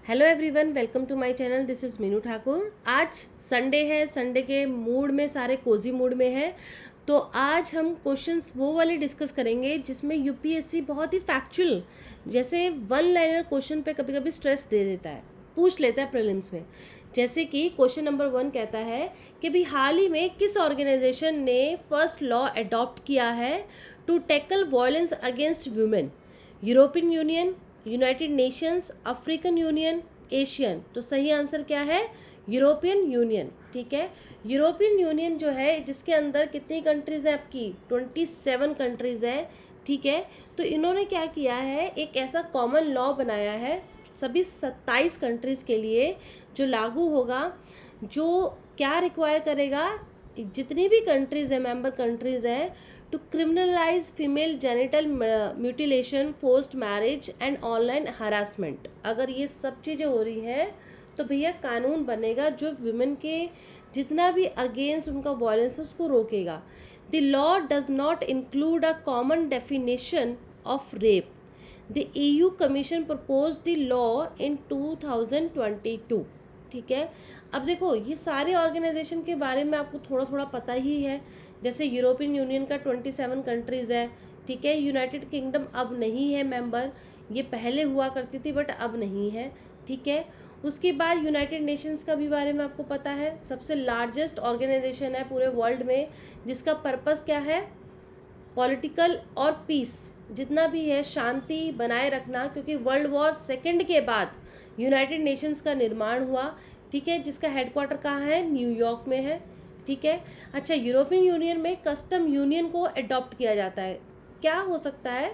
Hello everyone, welcome to my channel. This is Meenu Thakur. आज Sunday है, Sunday के mood में सारे कोजी मूड में है। तो आज हम क्वेश्चंस वो वाले डिस्कस करेंगे जिसमें यूपीएससी बहुत ही फैक्चुअल, जैसे वन लाइनर क्वेश्चन पे कभी कभी स्ट्रेस दे देता है, पूछ लेता है प्रीलिम्स में। जैसे कि क्वेश्चन नंबर 1 कहता है कि भी हाल ही में किस ऑर्गेनाइजेशन ने फर्स्ट लॉ अडॉप्ट किया है to tackle violence against women? European Union, United Nations, African Union, Asian. तो सही आंसर क्या है? European Union. ठीक है, यूरोपियन यूनियन जो है, जिसके अंदर कितनी कंट्रीज़ हैं आपकी? 27 कंट्रीज़ हैं। ठीक है, तो इन्होंने क्या किया है, एक ऐसा कॉमन लॉ बनाया है सभी 27 कंट्रीज़ के लिए, जो लागू होगा, जो क्या रिक्वायर करेगा, जितनी भी कंट्रीज़ हैं, मेंबर कंट्रीज़ हैं, to criminalise female genital mutilation, forced marriage and online harassment. अगर ये सब चीज़ें हो रही हैं तो भैया कानून बनेगा जो विमेन के जितना भी अगेंस्ट उनका वायलेंस है उसको रोकेगा। The law does not include a common definition of rape. The EU commission propose the law in 2022। ठीक है, अब देखो ये सारे ऑर्गेनाइजेशन के बारे में आपको थोड़ा थोड़ा पता ही है। जैसे यूरोपियन यूनियन का 27 कंट्रीज़ है। ठीक है, यूनाइटेड किंगडम अब नहीं है मेंबर, ये पहले हुआ करती थी बट अब नहीं है। ठीक है, उसके बाद यूनाइटेड नेशंस का भी बारे में आपको पता है, सबसे लार्जेस्ट ऑर्गेनाइजेशन है पूरे वर्ल्ड में, जिसका पर्पस क्या है? पॉलिटिकल और पीस, जितना भी है शांति बनाए रखना, क्योंकि वर्ल्ड वॉर सेकेंड के बाद यूनाइटेड नेशंस का निर्माण हुआ। ठीक है, जिसका हेडक्वार्टर कहाँ है? न्यूयॉर्क में है। ठीक है, अच्छा, यूरोपियन यूनियन में कस्टम यूनियन को अडॉप्ट किया जाता है। क्या हो सकता है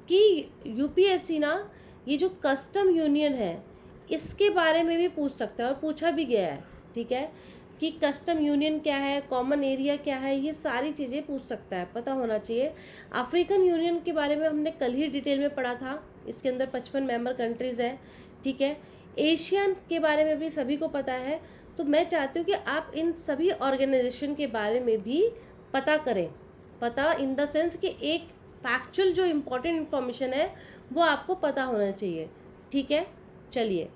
कि यूपीएससी ना ये जो कस्टम यूनियन है इसके बारे में भी पूछ सकता है, और पूछा भी गया है। ठीक है, कि कस्टम यूनियन क्या है, कॉमन एरिया क्या है, ये सारी चीज़ें पूछ सकता है, पता होना चाहिए। अफ्रीकन यूनियन के बारे में हमने कल ही डिटेल में पढ़ा था, इसके अंदर 55 मेंबर कंट्रीज़ हैं। ठीक है, एशियन के बारे में भी सभी को पता है। तो मैं चाहती हूँ कि आप इन सभी ऑर्गेनाइजेशन के बारे में भी पता करें। पता इन द सेंस कि एक फैक्चुअल जो इम्पोर्टेंट इन्फॉर्मेशन है वो आपको पता होना चाहिए। ठीक है, चलिए,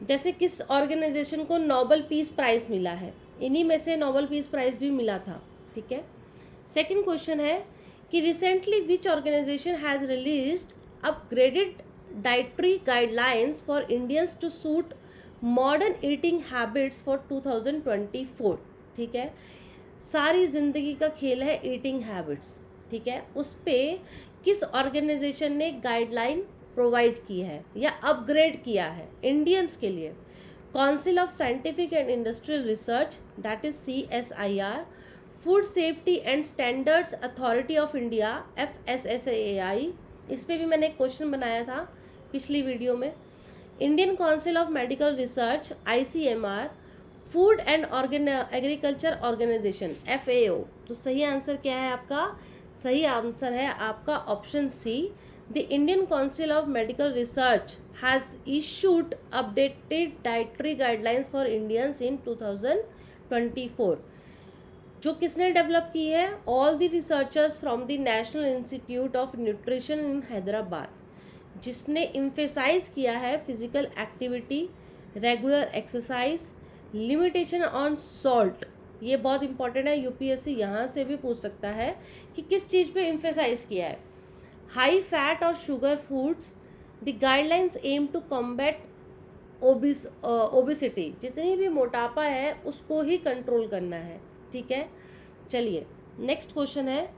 जैसे किस ऑर्गेनाइजेशन को नोबेल पीस प्राइज़ मिला है, इन्हीं में से नोबेल पीस प्राइज़ भी मिला था। ठीक है, सेकंड क्वेश्चन है कि recently which organisation has released upgraded dietary guidelines for Indians to suit modern eating habits for 2024। ठीक है, सारी ज़िंदगी का खेल है ईटिंग हैबिट्स। ठीक है, उस पर किस ऑर्गेनाइजेशन ने गाइडलाइन प्रोवाइड की है या अपग्रेड किया है इंडियंस के लिए? Council of scientific and industrial research, that is CSIR, food safety and standards authority of India, FSSAI, इस पर भी मैंने एक क्वेश्चन बनाया था पिछली वीडियो में। Indian Council of Medical Research, ICMR, Food and Agriculture Organisation, FAO। तो सही आंसर क्या है आपका? सही आंसर है आपका option C, the Indian Council of Medical Research has issued updated dietary guidelines for Indians in 2024। जो किसने डेवलप की है? All the researchers from the National Institute of Nutrition in Hyderabad, जिसने इम्फेसाइज किया है physical activity, regular exercise, limitation on salt. ये बहुत important है, यूपीएससी यहाँ से भी पूछ सकता है कि किस चीज़ पे इम्फेसाइज किया है। हाई फैट और sugar foods, the guidelines aim to combat obesity, जितनी भी मोटापा है उसको ही कंट्रोल करना है। ठीक है, चलिए, नेक्स्ट क्वेश्चन है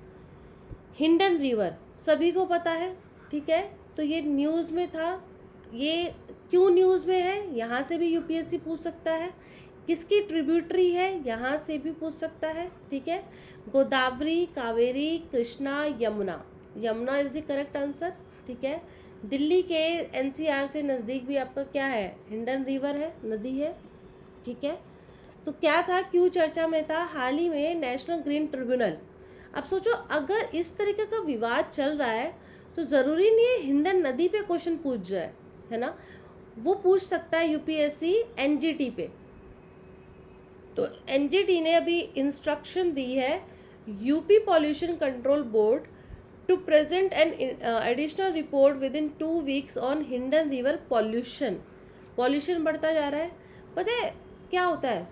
हिंडन रिवर, सभी को पता है। ठीक है, तो ये न्यूज़ में था, ये क्यों न्यूज़ में है, यहाँ से भी यूपीएससी पूछ सकता है। किसकी ट्रिब्यूटरी है, यहाँ से भी पूछ सकता है। ठीक है, Godavari, Kaveri, Krishna, Yamuna. Yamuna is the correct answer. ठीक है, दिल्ली के NCR से नज़दीक भी आपका क्या है? हिंडन रिवर है, नदी है। ठीक है, तो क्या था, क्यों चर्चा में था? हाल ही में नेशनल ग्रीन ट्रिब्यूनल। अब सोचो, अगर इस तरीके का विवाद चल रहा है तो ज़रूरी नहीं है हिंडन नदी पे क्वेश्चन पूछ जाए, है ना? वो पूछ सकता है यूपीएससी NGT पे। तो NGT ने अभी इंस्ट्रक्शन दी है UP Pollution Control Board to present an additional report within 2 weeks on Hindon river pollution. Pollution बढ़ता जा रहा है। पता है क्या होता है,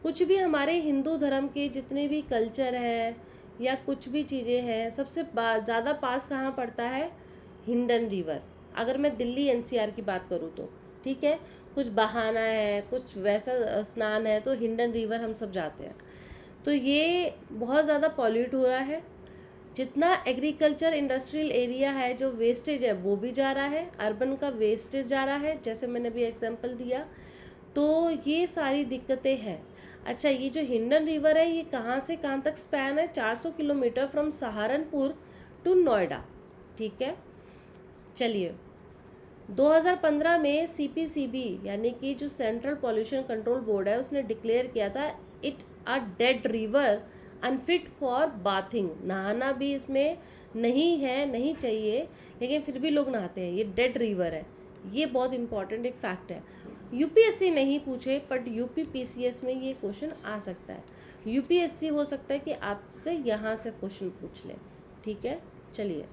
कुछ भी हमारे हिंदू धर्म के जितने भी कल्चर है या कुछ भी चीज़ें हैं, सबसे ज़्यादा पास कहाँ पड़ता है, हिंडन रिवर। अगर मैं दिल्ली एनसीआर की बात करूँ तो ठीक है, कुछ बहाना है, कुछ वैसा स्नान है तो हिंडन रिवर हम सब जाते हैं। तो ये बहुत ज़्यादा पॉल्यूट हो रहा है। जितना एग्रीकल्चर इंडस्ट्रियल एरिया है, जो वेस्टेज है वो भी जा रहा है, अर्बन का वेस्टेज जा रहा है, जैसे मैंने अभी एग्जांपल दिया। तो ये सारी दिक्कतें हैं। अच्छा, ये जो हिंडन रिवर है ये कहाँ से कहाँ तक स्पैन है, 400 kilometre from Saharanpur to Noida. ठीक है, चलिए 2015 में सीपीसीबी यानी कि जो सेंट्रल पॉल्यूशन कंट्रोल बोर्ड है उसने डिक्लेयर किया था it a dead river unfit for bathing. नहाना भी इसमें नहीं है, नहीं चाहिए, लेकिन फिर भी लोग नहाते हैं। ये डेड रिवर है, ये बहुत इंपॉर्टेंट एक फैक्ट है। यूपीएससी नहीं पूछे बट यूपी पीसीएस में ये क्वेश्चन आ सकता है। यूपीएससी हो सकता है कि आपसे यहाँ से क्वेश्चन पूछ ले। ठीक है, चलिए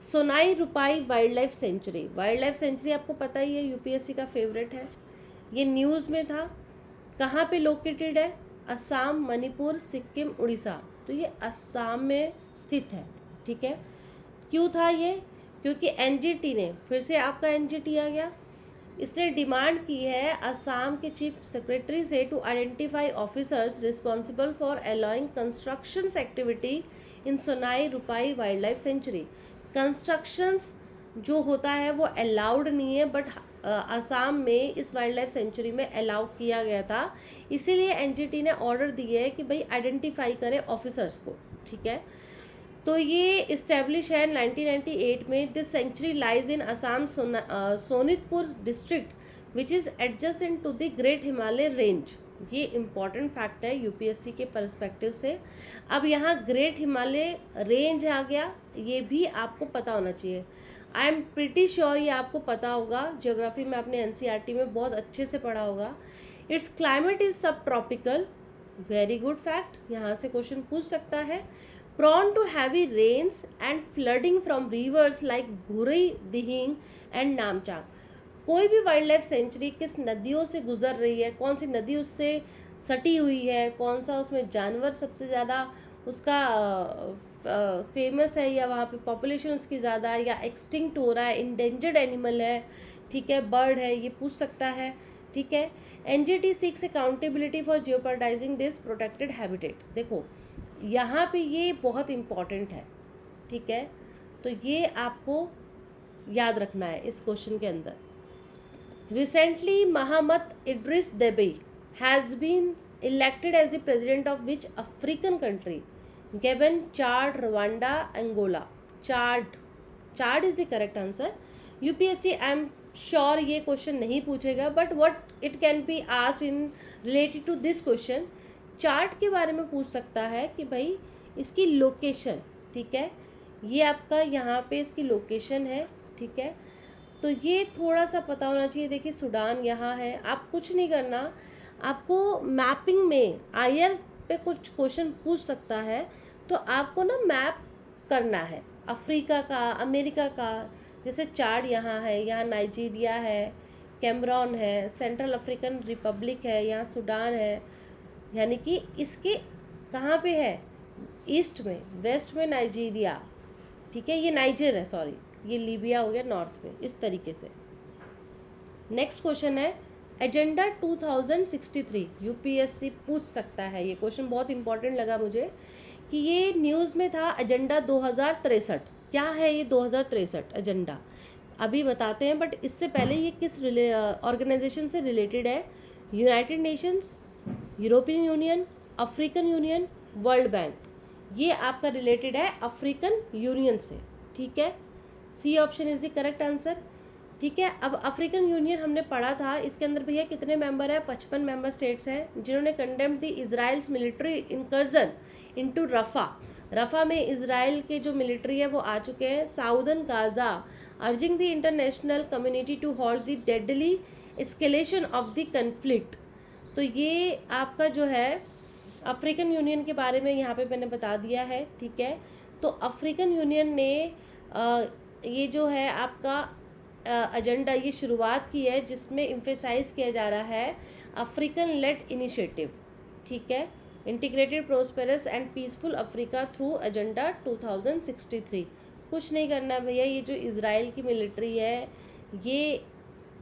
Sonai Rupai wild life sanctuary. Wild life sanctuary आपको पता ही है, यूपीएससी का फेवरेट है। ये न्यूज़ में था। कहाँ पे लोकेटेड है, असम, मणिपुर, सिक्किम, उड़ीसा। तो ये असम में स्थित है। ठीक है, क्यों था ये, क्योंकि एनजीटी ने, फिर से आपका एनजीटी आ गया, इसने डिमांड की है असम के चीफ सेक्रेटरी से to identify officers responsible for allowing constructions activity in Sonai Rupai wild life sanctuary. Constructions जो होता है वो अलाउड नहीं है, बट असम में इस वाइल्ड लाइफ सेंचुरी में अलाउ किया गया था। इसीलिए एनजीटी ने ऑर्डर दिए है कि भाई आइडेंटिफाई करें ऑफिसर्स को। ठीक है, तो ये इस्टेब्लिश है 1998 में। This sanctuary lies in Assam Sonitpur district which is adjacent to the great Himalaya range. ये इम्पॉर्टेंट फैक्ट है यूपीएससी के पर्सपेक्टिव से। अब यहाँ ग्रेट हिमालय रेंज आ गया, ये भी आपको पता होना चाहिए। आई एम प्रिटी श्योर ये आपको पता होगा, ज्योग्राफी में आपने एनसीईआरटी में बहुत अच्छे से पढ़ा होगा। इट्स क्लाइमेट इज सब ट्रॉपिकल, वेरी गुड फैक्ट, यहाँ से क्वेश्चन पूछ सकता है। prone to heavy rains and flooding from rivers like भुरई, Dihing and नामचाक। कोई भी वाइल्ड लाइफ सेंचुरी किस नदियों से गुजर रही है, कौन सी नदी उससे सटी हुई है, कौन सा उसमें जानवर सबसे ज़्यादा उसका फेमस है, या वहाँ पे पॉपुलेशन उसकी ज़्यादा है, या एक्सटिंक्ट हो रहा है, इंडेंजर्ड एनिमल है, ठीक है, बर्ड है, ये पूछ सकता है। ठीक है, NGT seeks accountability for jeopardizing this protected habitat. देखो यहाँ पे ये बहुत इम्पॉर्टेंट है। ठीक है, तो ये आपको याद रखना है इस क्वेश्चन के अंदर। Recently Mohamed Idriss Deby has been elected as the president of which African country, Gabon, Chad, Rwanda, Angola. Chad is the correct answer. UPSC I am sure ये क्वेश्चन नहीं पूछेगा, but what it can be asked in related to this question, Chad के बारे में पूछ सकता है कि भाई इसकी लोकेशन। ठीक है, ये आपका यहाँ पे इसकी लोकेशन है। ठीक है, तो ये थोड़ा सा पता होना चाहिए। देखिए सूडान यहाँ है, आप कुछ नहीं करना, आपको मैपिंग में आईआर पे कुछ क्वेश्चन पूछ सकता है, तो आपको ना मैप करना है अफ्रीका का, अमेरिका का। जैसे चार्ट यहाँ है, यहाँ नाइजीरिया है, कैमरून है, सेंट्रल अफ्रीकन रिपब्लिक है, यहाँ सूडान है, यानी कि इसके कहाँ पे है, ईस्ट में, वेस्ट में नाइजीरिया। ठीक है, ये नाइजर है, सॉरी, ये लीबिया हो गया नॉर्थ में, इस तरीके से। नेक्स्ट क्वेश्चन है एजेंडा 2063। यूपीएससी पूछ सकता है, ये क्वेश्चन बहुत इंपॉर्टेंट लगा मुझे कि ये न्यूज़ में था। एजेंडा 2063 क्या है, ये 2063 एजेंडा अभी बताते हैं, बट इससे पहले ये किस ऑर्गेनाइजेशन से रिलेटेड है, United Nations, European Union, African Union, World Bank. ये आपका रिलेटेड है अफ्रीकन यूनियन से। ठीक है, C option is the correct answer. ठीक है, अब अफ्रीकन यूनियन हमने पढ़ा था, इसके अंदर भैया कितने मेंबर है, 55 मेंबर स्टेट्स हैं जिन्होंने condemned the Israel's military incursion into Rafah में इजराइल के जो मिलिट्री है वो आ चुके हैं southern Gaza, urging the international community to halt the deadly escalation of the conflict. तो ये आपका जो है अफ्रीकन यूनियन के बारे में यहाँ पे मैंने बता दिया है। ठीक है, तो अफ्रीकन यूनियन ने ये जो है आपका एजेंडा, ये शुरुआत की है जिसमें इम्फेसाइज किया जा रहा है अफ्रीकन लेड इनिशिएटिव, ठीक है, integrated prosperous and peaceful Africa through agenda 2063। कुछ नहीं करना भैया, ये जो इज़राइल की मिलिट्री है ये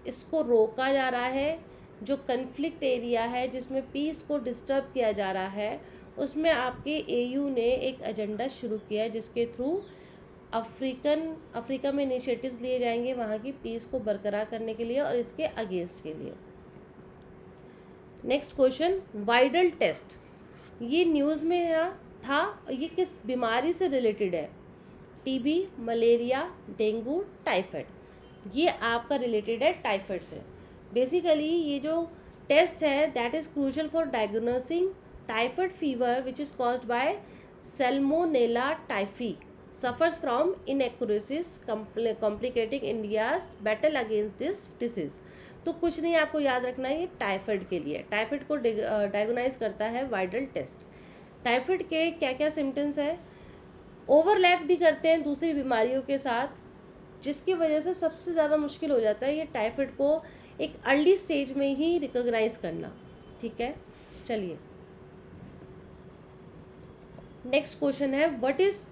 इसको रोका जा रहा है। जो कन्फ्लिक्ट एरिया है जिसमें पीस को डिस्टर्ब किया जा रहा है उसमें आपके एयू ने एक एजेंडा शुरू किया है जिसके थ्रू अफ्रीका में इनिशिएटिव्स लिए जाएंगे वहाँ की पीस को बरकरार करने के लिए और इसके अगेंस्ट के लिए। नेक्स्ट क्वेश्चन, वाइडल टेस्ट, ये न्यूज़ में था, ये किस बीमारी से रिलेटेड है? TB, malaria, dengue, typhoid. ये आपका रिलेटेड है टाइफाइड से। बेसिकली ये जो टेस्ट है that is crucial for diagnosing typhoid fever which is caused by Salmonella typhi suffers from inaccuracies complicating India's battle against this disease। तो कुछ नहीं आपको याद रखना है, ये टाइफाइड के लिए, टाइफाइड को डायग्नोज करता है वाइडल टेस्ट। टाइफाइड के क्या क्या सिम्टम्स हैं, ओवरलैप भी करते हैं दूसरी बीमारियों के साथ, जिसकी वजह से सबसे ज़्यादा मुश्किल हो जाता है ये टाइफाइड को एक अर्ली स्टेज में ही रिकॉग्नाइज करना, ठीक है। चलिए नेक्स्ट क्वेश्चन है, what is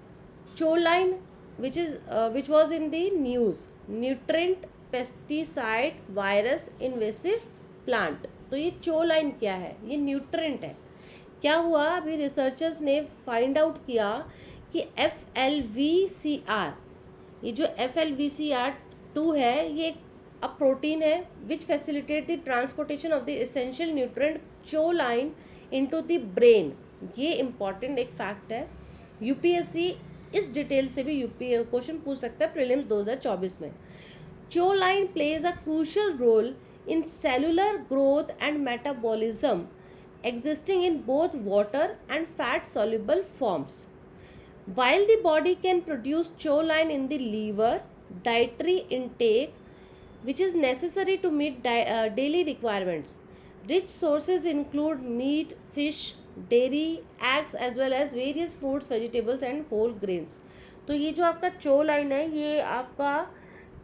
choline which was in the news, nutrient pesticide virus invasive plant। तो ये choline क्या है? ये न्यूट्रेंट है। क्या हुआ, अभी रिसर्चर्स ने फाइंड आउट किया कि FLVCR, ये जो FLVCR2 है ये एक प्रोटीन है which facilitate the transportation of the essential nutrient choline into the brain. ये इम्पॉर्टेंट एक फैक्ट है। यूपीएससी इस डिटेल से भी क्वेश्चन पूछ सकता है प्रीलिम्स 2024 में। choline plays a crucial role in cellular growth and metabolism existing in both water and fat soluble forms। While the body can produce choline in the liver, dietary intake which is necessary to meet daily requirements, rich sources include meat, fish, dairy, eggs as well as various fruits, vegetables and whole grains. तो ये जो आपका choline है ये आपका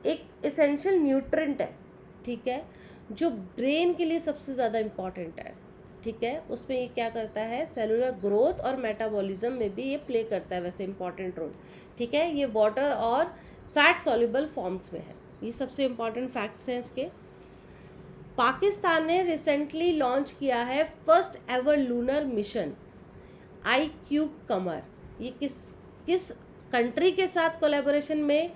एक essential nutrient है, ठीक है, जो ब्रेन के लिए सबसे ज़्यादा इम्पॉर्टेंट है, ठीक है। उसमें ये क्या करता है, सेलुलर ग्रोथ और मेटाबॉलिज्म में भी ये प्ले करता है वैसे इम्पॉर्टेंट रोल, ठीक है। ये वाटर और फैट सॉल्युबल फॉर्म्स में है। ये सबसे इम्पॉर्टेंट फैक्ट्स हैं इसके। पाकिस्तान ने रिसेंटली लॉन्च किया है first ever lunar mission iCube कमर। ये किस कंट्री के साथ कोलैबोरेशन में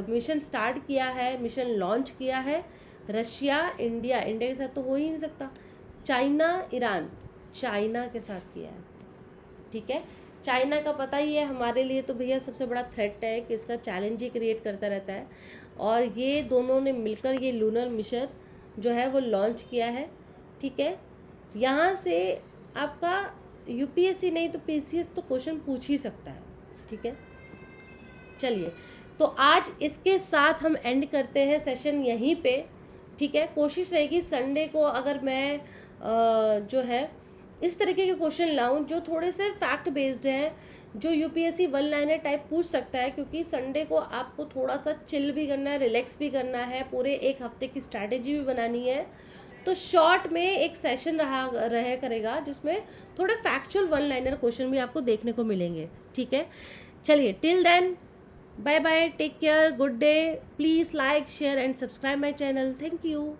मिशन स्टार्ट किया है, मिशन लॉन्च किया है? रशिया, इंडिया के साथ तो हो ही नहीं सकता, चाइना, ईरान, चाइना के साथ किया है, ठीक है। चाइना का पता ही है हमारे लिए तो भैया सबसे बड़ा थ्रेट है कि इसका चैलेंज ही क्रिएट करता रहता है, और ये दोनों ने मिलकर ये लूनर मिशन जो है वो लॉन्च किया है, ठीक है। यहाँ से आपका यूपीएससी नहीं तो पीसीएस तो क्वेश्चन पूछ ही सकता है, ठीक है। चलिए तो आज इसके साथ हम एंड करते हैं सेशन यहीं पे, ठीक है। कोशिश रहेगी संडे को अगर मैं जो है इस तरीके के क्वेश्चन लाऊं जो थोड़े से फैक्ट बेस्ड हैं, जो यूपीएससी वन लाइनर टाइप पूछ सकता है, क्योंकि संडे को आपको थोड़ा सा चिल भी करना है, रिलैक्स भी करना है, पूरे एक हफ्ते की स्ट्रैटेजी भी बनानी है। तो शॉर्ट में एक सेशन रहा करेगा जिसमें थोड़े फैक्चुअल वन लाइनर क्वेश्चन भी आपको देखने को मिलेंगे, ठीक है। चलिए till then bye bye, take care, good day, please like, share and subscribe my channel. Thank you.